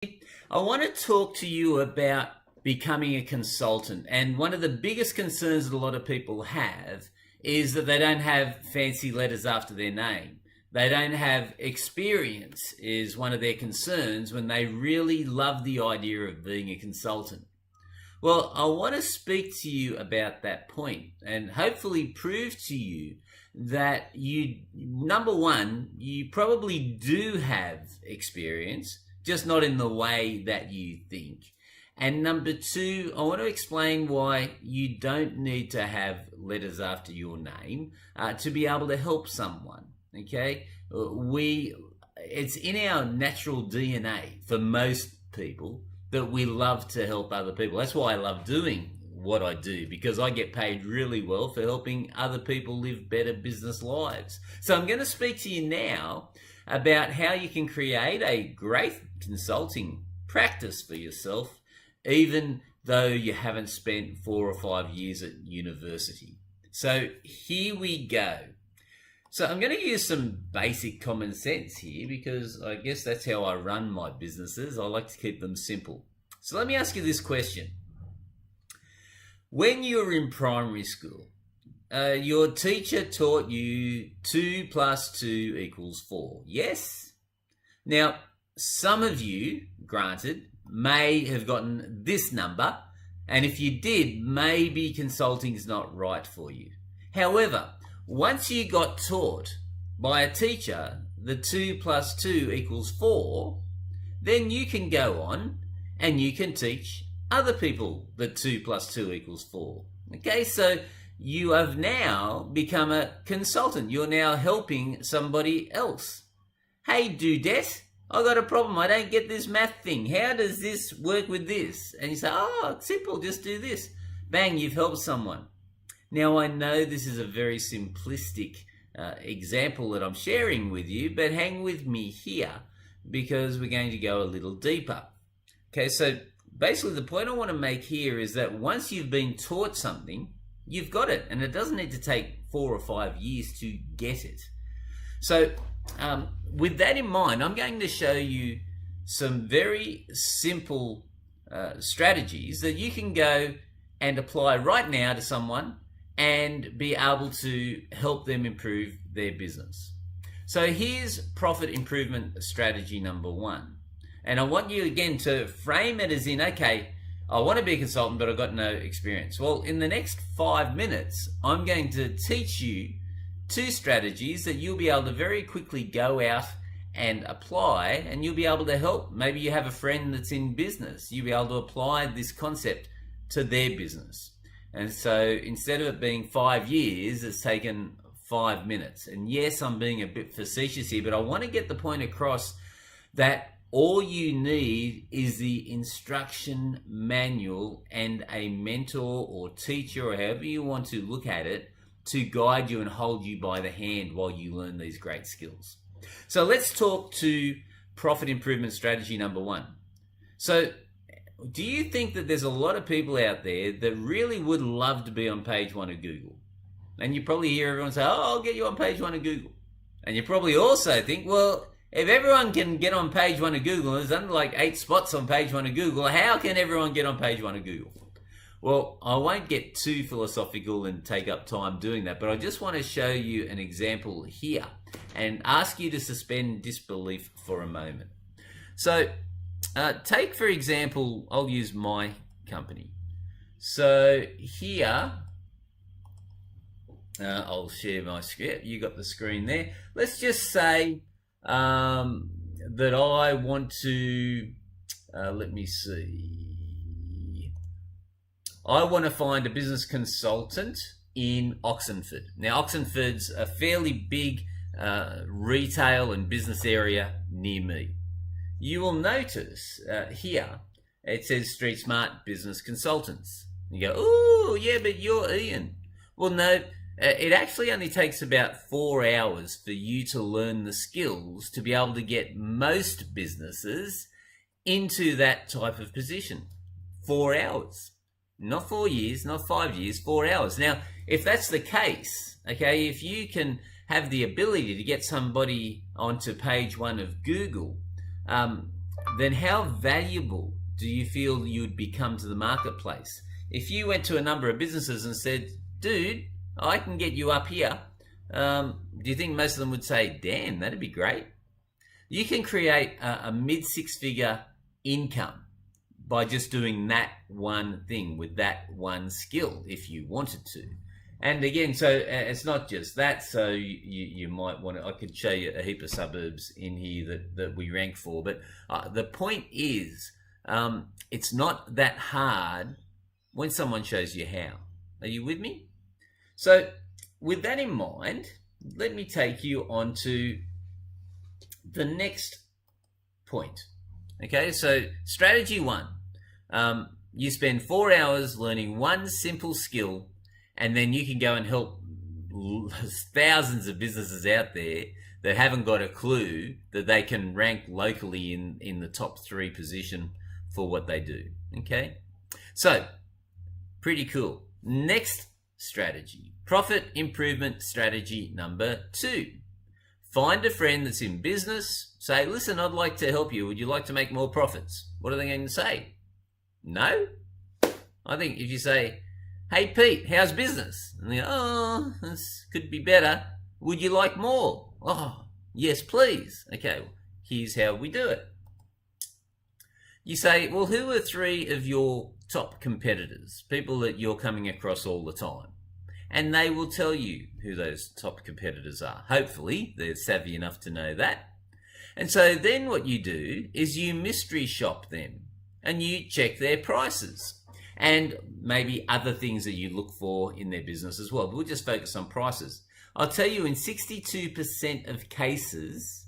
I want to talk to you about becoming a consultant. And one of the biggest concerns that a lot of people have is that they don't have fancy letters after their name. They don't have experience is one of their concerns when they really love the idea of being a consultant. Well, I want to speak to you about that point and hopefully prove to you that number one, you probably do have experience, just not in the way that you think. And number two, I want to explain why you don't need to have letters after your name to be able to help someone. Okay, it's in our natural DNA for most people that we love to help other people. That's why I love doing what I do, because I get paid really well for helping other people live better business lives. So I'm going to speak to you now about how you can create a great consulting practice for yourself, even though you haven't spent 4 or 5 years at university. So here we go. So I'm going to use some basic common sense here because I guess that's how I run my businesses. I like to keep them simple. So let me ask you this question. When you were in primary school, your teacher taught you 2 + 2 = 4. Yes? Now, some of you, granted, may have gotten this number, and if you did, maybe consulting is not right for you. However, once you got taught by a teacher the 2 + 2 = 4, then you can go on and you can teach other people that 2 + 2 = 4. Okay, so you have now become a consultant. You're now helping somebody else. Hey, dudette, I got a problem. I don't get this math thing. How does this work with this? And you say, oh, it's simple. Just do this. Bang, you've helped someone. Now, I know this is a very simplistic example that I'm sharing with you, but hang with me here because we're going to go a little deeper. Okay, so basically the point I want to make here is that once you've been taught something, you've got it, and it doesn't need to take 4 or 5 years to get it. So with that in mind, I'm going to show you some very simple strategies that you can go and apply right now to someone and be able to help them improve their business. So here's profit improvement strategy number 1. And I want you again to frame it as in, okay, I want to be a consultant, but I've got no experience. Well, in the next 5 minutes, I'm going to teach you 2 strategies that you'll be able to very quickly go out and apply, and you'll be able to help. Maybe you have a friend that's in business. You'll be able to apply this concept to their business. And so instead of it being 5 years, it's taken 5 minutes. And yes, I'm being a bit facetious here, but I want to get the point across that all you need is the instruction manual and a mentor or teacher, or however you want to look at it, to guide you and hold you by the hand while you learn these great skills. So let's talk to profit improvement strategy number 1. So do you think that there's a lot of people out there that really would love to be on page 1 of Google? And you probably hear everyone say, oh, I'll get you on page 1 of Google. And you probably also think, well, if everyone can get on page 1 of Google, there's only like 8 spots on page 1 of Google, how can everyone get on page 1 of Google? Well, I won't get too philosophical and take up time doing that, but I just want to show you an example here and ask you to suspend disbelief for a moment. So take, for example, I'll use my company. So here, I'll share my screen. You got the screen there. Let's just say that I want to, let me see. I want to find a business consultant in Oxenford. Now, Oxenford's a fairly big retail and business area near me. You will notice here, it says StreetSmart Business Consultants. You go, oh, yeah, but you're Ian. Well, no, it actually only takes about 4 hours for you to learn the skills to be able to get most businesses into that type of position. 4 hours. Not 4 years, not 5 years, 4 hours. Now, if that's the case, okay, if you can have the ability to get somebody onto page 1 of Google then how valuable do you feel you'd become to the marketplace? If you went to a number of businesses and said, dude, I can get you up here, do you think most of them would say, damn, that'd be great? You can create a mid-six-figure income by just doing that one thing with that one skill if you wanted to. And again, so it's not just that. So you might want to, I could show you a heap of suburbs in here that we rank for. But the point is, it's not that hard when someone shows you how. Are you with me? So with that in mind, let me take you on to the next point. Okay, so strategy one. You spend 4 hours learning one simple skill, and then you can go and help thousands of businesses out there that haven't got a clue that they can rank locally in the top 3 position for what they do. Okay, so pretty cool. Next strategy, profit improvement strategy number 2. Find a friend that's in business. Say, listen, I'd like to help you. Would you like to make more profits? What are they going to say? No? I think if you say, hey, Pete, how's business? And they go, oh, this could be better. Would you like more? Oh, yes, please. Okay, well, here's how we do it. You say, well, who are 3 of your top competitors? People that you're coming across all the time. And they will tell you who those top competitors are. Hopefully, they're savvy enough to know that. And so then what you do is you mystery shop them and you check their prices and maybe other things that you look for in their business as well. But we'll just focus on prices. I'll tell you, in 62% of cases,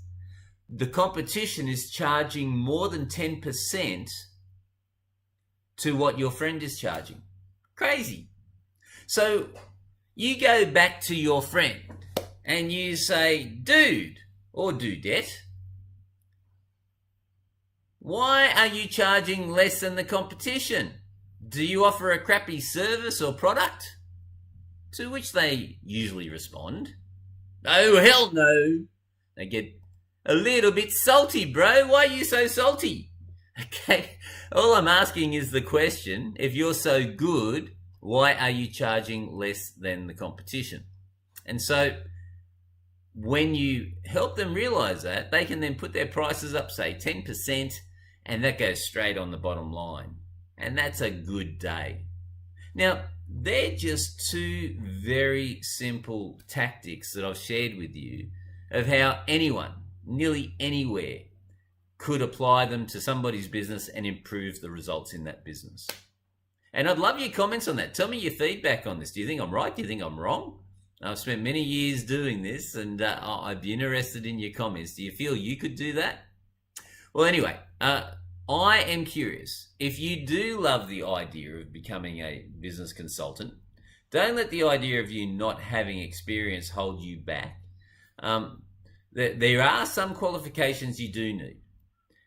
the competition is charging more than 10% to what your friend is charging. Crazy. So you go back to your friend and you say, dude or dudette, why are you charging less than the competition? Do you offer a crappy service or product? To which they usually respond, oh, hell no. They get a little bit salty, bro. Why are you so salty? Okay, all I'm asking is the question, if you're so good, why are you charging less than the competition? And so when you help them realize that, they can then put their prices up, say 10%, and that goes straight on the bottom line. And that's a good day. Now, they're just 2 very simple tactics that I've shared with you of how anyone, nearly anywhere, could apply them to somebody's business and improve the results in that business. And I'd love your comments on that. Tell me your feedback on this. Do you think I'm right? Do you think I'm wrong? I've spent many years doing this, and I'd be interested in your comments. Do you feel you could do that? Well, anyway, I am curious. If you do love the idea of becoming a business consultant, don't let the idea of you not having experience hold you back. There are some qualifications you do need.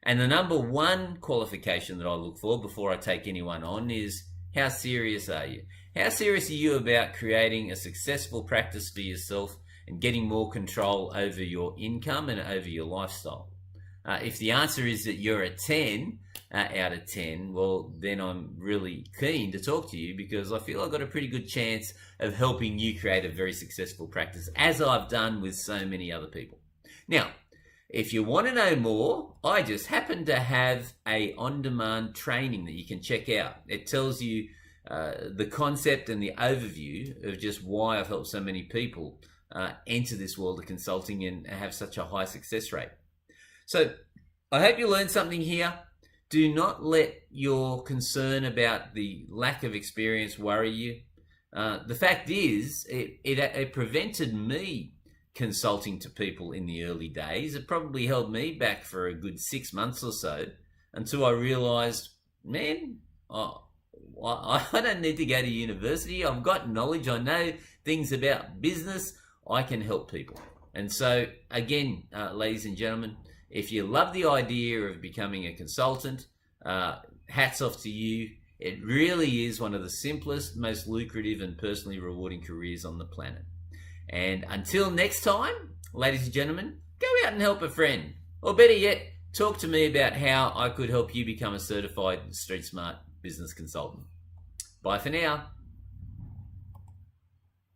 And the number 1 qualification that I look for before I take anyone on is, how serious are you? How serious are you about creating a successful practice for yourself and getting more control over your income and over your lifestyle? If the answer is that you're a 10 out of 10, well, then I'm really keen to talk to you, because I feel I've got a pretty good chance of helping you create a very successful practice, as I've done with so many other people. Now, if you want to know more, I just happen to have a on-demand training that you can check out. It tells you the concept and the overview of just why I've helped so many people enter this world of consulting and have such a high success rate. So I hope you learned something here. Do not let your concern about the lack of experience worry you. The fact is, it prevented me consulting to people in the early days. It probably held me back for a good 6 months or so until I realized, man, I don't need to go to university. I've got knowledge. I know things about business. I can help people. And so, again, ladies and gentlemen, if you love the idea of becoming a consultant, hats off to you. It really is one of the simplest, most lucrative and personally rewarding careers on the planet. And until next time, ladies and gentlemen, go out and help a friend. Or better yet, talk to me about how I could help you become a certified StreetSmart business consultant. Bye for now.